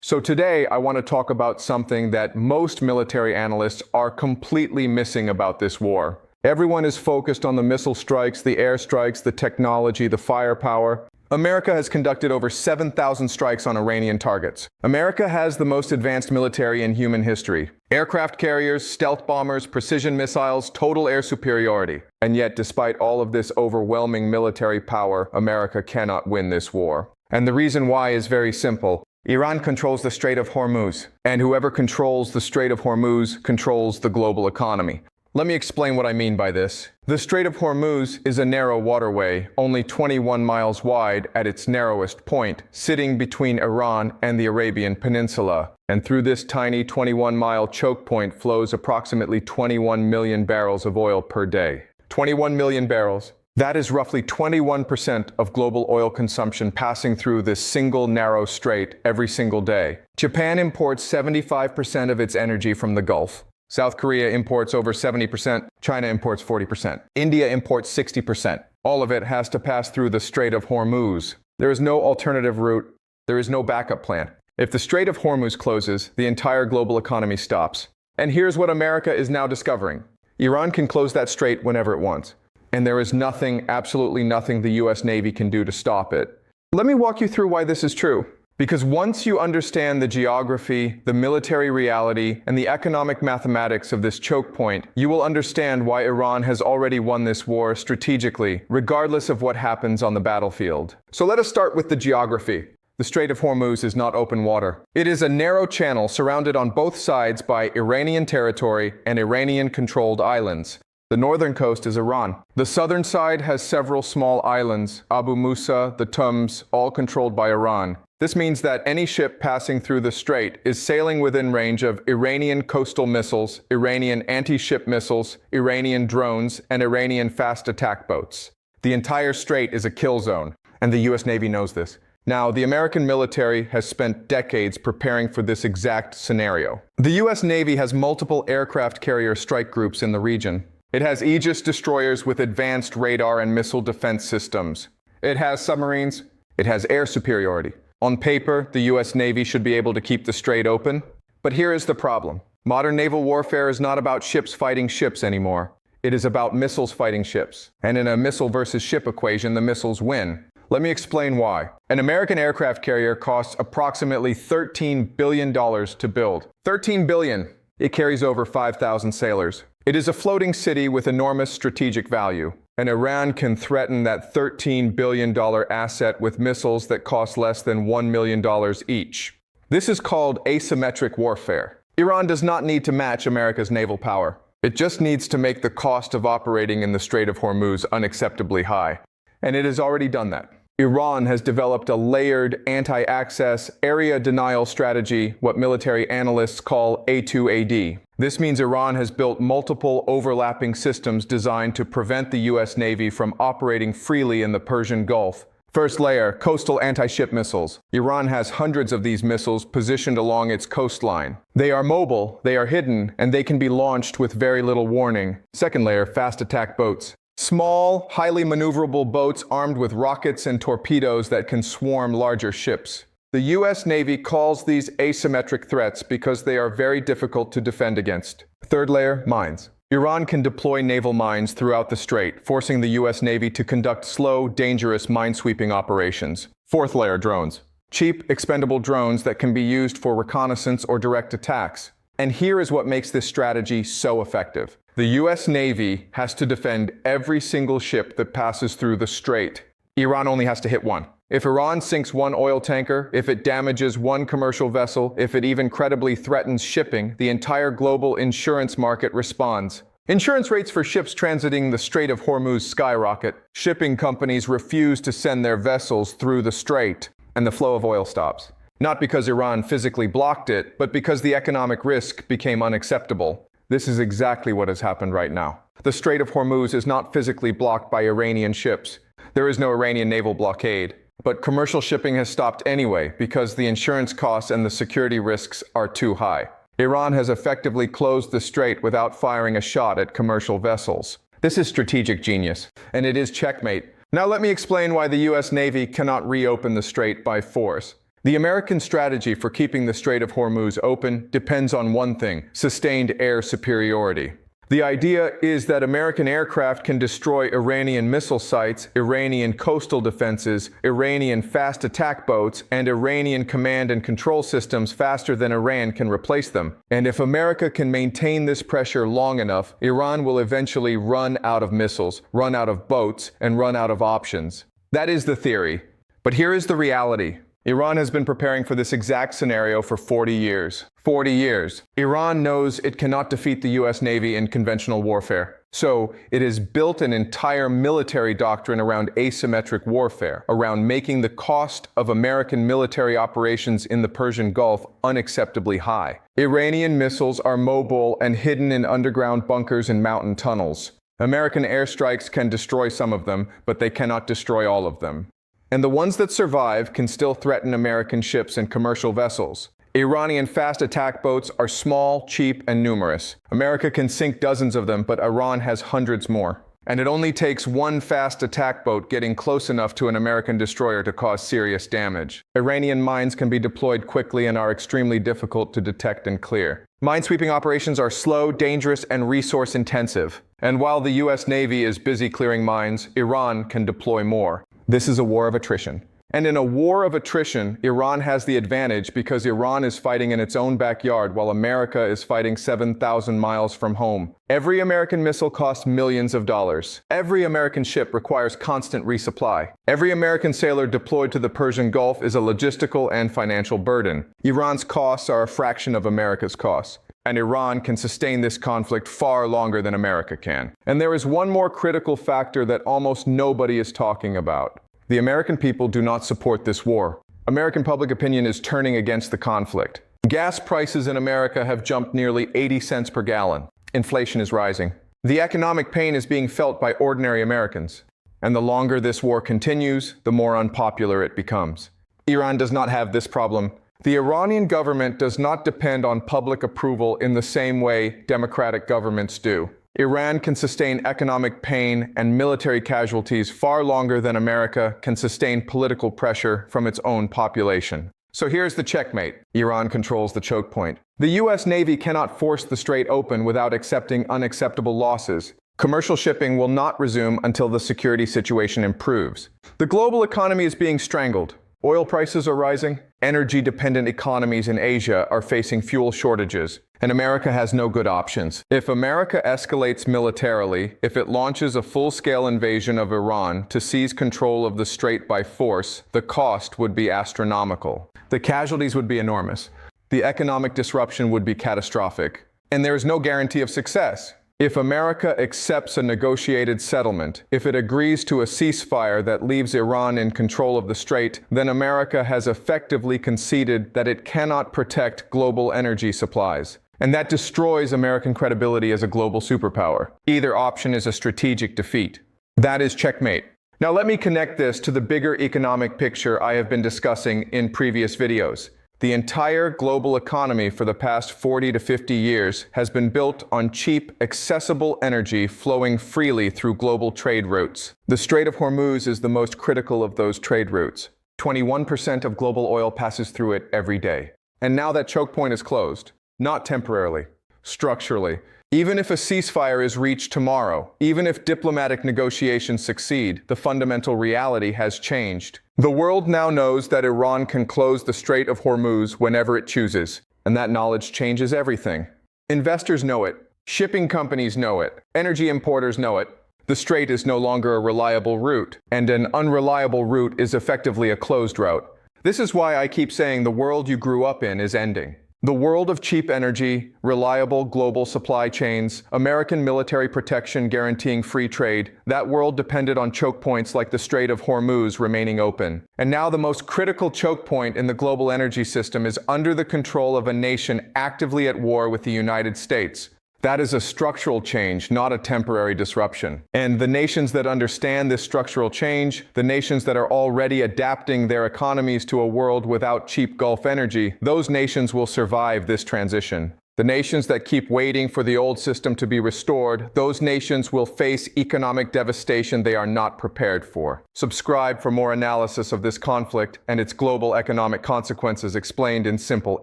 So today I want to talk about something that most military analysts are completely missing about this war. Everyone is focused on the missile strikes, the air strikes, the technology, the firepower. America has conducted over 7,000 strikes on Iranian targets. America has the most advanced military in human history. Aircraft carriers, stealth bombers, precision missiles, total air superiority. And yet, despite all of this overwhelming military power, America cannot win this war. And the reason why is very simple. Iran controls the Strait of Hormuz, and whoever controls the Strait of Hormuz controls the global economy. Let me explain what I mean by this. The Strait of Hormuz is a narrow waterway, only 21 miles wide at its narrowest point, sitting between Iran and the Arabian Peninsula. And through this tiny 21-mile choke point flows approximately 21 million barrels of oil per day. 21 million barrels. That is roughly 21% of global oil consumption passing through this single narrow strait every single day. Japan imports 75% of its energy from the Gulf. South Korea imports over 70%, China imports 40%, India imports 60%. All of it has to pass through the Strait of Hormuz. There is no alternative route, there is no backup plan. If the Strait of Hormuz closes, the entire global economy stops. And here's what America is now discovering. Iran can close that strait whenever it wants. And there is nothing, absolutely nothing the US Navy can do to stop it. Let me walk you through why this is true. Because once you understand the geography, the military reality, and the economic mathematics of this choke point, you will understand why Iran has already won this war strategically, regardless of what happens on the battlefield. So let us start with the geography. The Strait of Hormuz is not open water. It is a narrow channel surrounded on both sides by Iranian territory and Iranian-controlled islands. The northern coast is Iran. The southern side has several small islands, Abu Musa, the Tums, all controlled by Iran. This means that any ship passing through the strait is sailing within range of Iranian coastal missiles, Iranian anti-ship missiles, Iranian drones, and Iranian fast attack boats. The entire strait is a kill zone, and the US Navy knows this. Now, the American military has spent decades preparing for this exact scenario. The US Navy has multiple aircraft carrier strike groups in the region. It has Aegis destroyers with advanced radar and missile defense systems. It has submarines. It has air superiority. On paper, the US Navy should be able to keep the strait open. But here is the problem. Modern naval warfare is not about ships fighting ships anymore. It is about missiles fighting ships. And in a missile versus ship equation, the missiles win. Let me explain why. An American aircraft carrier costs approximately $13 billion to build. $13 billion. It carries over 5,000 sailors. It is a floating city with enormous strategic value. And Iran can threaten that $13 billion asset with missiles that cost less than $1 million each. This is called asymmetric warfare. Iran does not need to match America's naval power. It just needs to make the cost of operating in the Strait of Hormuz unacceptably high. And it has already done that. Iran has developed a layered anti-access area denial strategy, what military analysts call A2AD. This means Iran has built multiple overlapping systems designed to prevent the US Navy from operating freely in the Persian Gulf. First layer, coastal anti-ship missiles. Iran has hundreds of these missiles positioned along its coastline. They are mobile, they are hidden, and they can be launched with very little warning. Second layer, fast attack boats. Small, highly maneuverable boats armed with rockets and torpedoes that can swarm larger ships. The US Navy calls these asymmetric threats because they are very difficult to defend against. Third layer, mines. Iran can deploy naval mines throughout the strait, forcing the US Navy to conduct slow, dangerous minesweeping operations. Fourth layer, drones. Cheap, expendable drones that can be used for reconnaissance or direct attacks. And here is what makes this strategy so effective. The US Navy has to defend every single ship that passes through the strait. Iran only has to hit one. If Iran sinks one oil tanker, if it damages one commercial vessel, if it even credibly threatens shipping, the entire global insurance market responds. Insurance rates for ships transiting the Strait of Hormuz skyrocket. Shipping companies refuse to send their vessels through the strait, and the flow of oil stops. Not because Iran physically blocked it, but because the economic risk became unacceptable. This is exactly what has happened right now. The Strait of Hormuz is not physically blocked by Iranian ships. There is no Iranian naval blockade. But commercial shipping has stopped anyway because the insurance costs and the security risks are too high. Iran has effectively closed the strait without firing a shot at commercial vessels. This is strategic genius, and it is checkmate. Now let me explain why the US Navy cannot reopen the strait by force. The American strategy for keeping the Strait of Hormuz open depends on one thing: sustained air superiority. The idea is that American aircraft can destroy Iranian missile sites, Iranian coastal defenses, Iranian fast attack boats, and Iranian command and control systems faster than Iran can replace them. And if America can maintain this pressure long enough, Iran will eventually run out of missiles, run out of boats, and run out of options. That is the theory. But here is the reality. Iran has been preparing for this exact scenario for 40 years. 40 years. Iran knows it cannot defeat the US Navy in conventional warfare. So, it has built an entire military doctrine around asymmetric warfare, around making the cost of American military operations in the Persian Gulf unacceptably high. Iranian missiles are mobile and hidden in underground bunkers and mountain tunnels. American airstrikes can destroy some of them, but they cannot destroy all of them. And the ones that survive can still threaten American ships and commercial vessels. Iranian fast attack boats are small, cheap, and numerous. America can sink dozens of them, but Iran has hundreds more. And it only takes one fast attack boat getting close enough to an American destroyer to cause serious damage. Iranian mines can be deployed quickly and are extremely difficult to detect and clear. Minesweeping operations are slow, dangerous, and resource-intensive. And while the US Navy is busy clearing mines, Iran can deploy more. This is a war of attrition. And in a war of attrition, Iran has the advantage because Iran is fighting in its own backyard while America is fighting 7,000 miles from home. Every American missile costs millions of dollars. Every American ship requires constant resupply. Every American sailor deployed to the Persian Gulf is a logistical and financial burden. Iran's costs are a fraction of America's costs. And Iran can sustain this conflict far longer than America can. And there is one more critical factor that almost nobody is talking about. The American people do not support this war. American public opinion is turning against the conflict. Gas prices in America have jumped nearly 80 cents per gallon. Inflation is rising. The economic pain is being felt by ordinary Americans. And the longer this war continues, the more unpopular it becomes. Iran does not have this problem. The Iranian government does not depend on public approval in the same way democratic governments do. Iran can sustain economic pain and military casualties far longer than America can sustain political pressure from its own population. So here's the checkmate. Iran controls the choke point. The US Navy cannot force the strait open without accepting unacceptable losses. Commercial shipping will not resume until the security situation improves. The global economy is being strangled. Oil prices are rising. Energy-dependent economies in Asia are facing fuel shortages, and America has no good options. If America escalates militarily, if it launches a full-scale invasion of Iran to seize control of the strait by force, the cost would be astronomical. The casualties would be enormous. The economic disruption would be catastrophic. And there is no guarantee of success. If America accepts a negotiated settlement, if it agrees to a ceasefire that leaves Iran in control of the strait, then America has effectively conceded that it cannot protect global energy supplies. And that destroys American credibility as a global superpower. Either option is a strategic defeat. That is checkmate. Now let me connect this to the bigger economic picture I have been discussing in previous videos. The entire global economy for the past 40 to 50 years has been built on cheap, accessible energy flowing freely through global trade routes. The Strait of Hormuz is the most critical of those trade routes. 21% of global oil passes through it every day. And now that choke point is closed. Not temporarily, structurally. Even if a ceasefire is reached tomorrow, even if diplomatic negotiations succeed, the fundamental reality has changed. The world now knows that Iran can close the Strait of Hormuz whenever it chooses, and that knowledge changes everything. Investors know it, shipping companies know it, energy importers know it. The strait is no longer a reliable route, and an unreliable route is effectively a closed route. This is why I keep saying the world you grew up in is ending. The world of cheap energy, reliable global supply chains, American military protection guaranteeing free trade, that world depended on choke points like the Strait of Hormuz remaining open. And now the most critical choke point in the global energy system is under the control of a nation actively at war with the United States. That is a structural change, not a temporary disruption. And the nations that understand this structural change, the nations that are already adapting their economies to a world without cheap Gulf energy, those nations will survive this transition. The nations that keep waiting for the old system to be restored, those nations will face economic devastation they are not prepared for. Subscribe for more analysis of this conflict and its global economic consequences explained in simple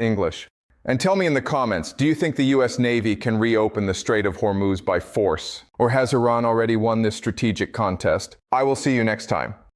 English. And tell me in the comments, do you think the US Navy can reopen the Strait of Hormuz by force? Or has Iran already won this strategic contest? I will see you next time.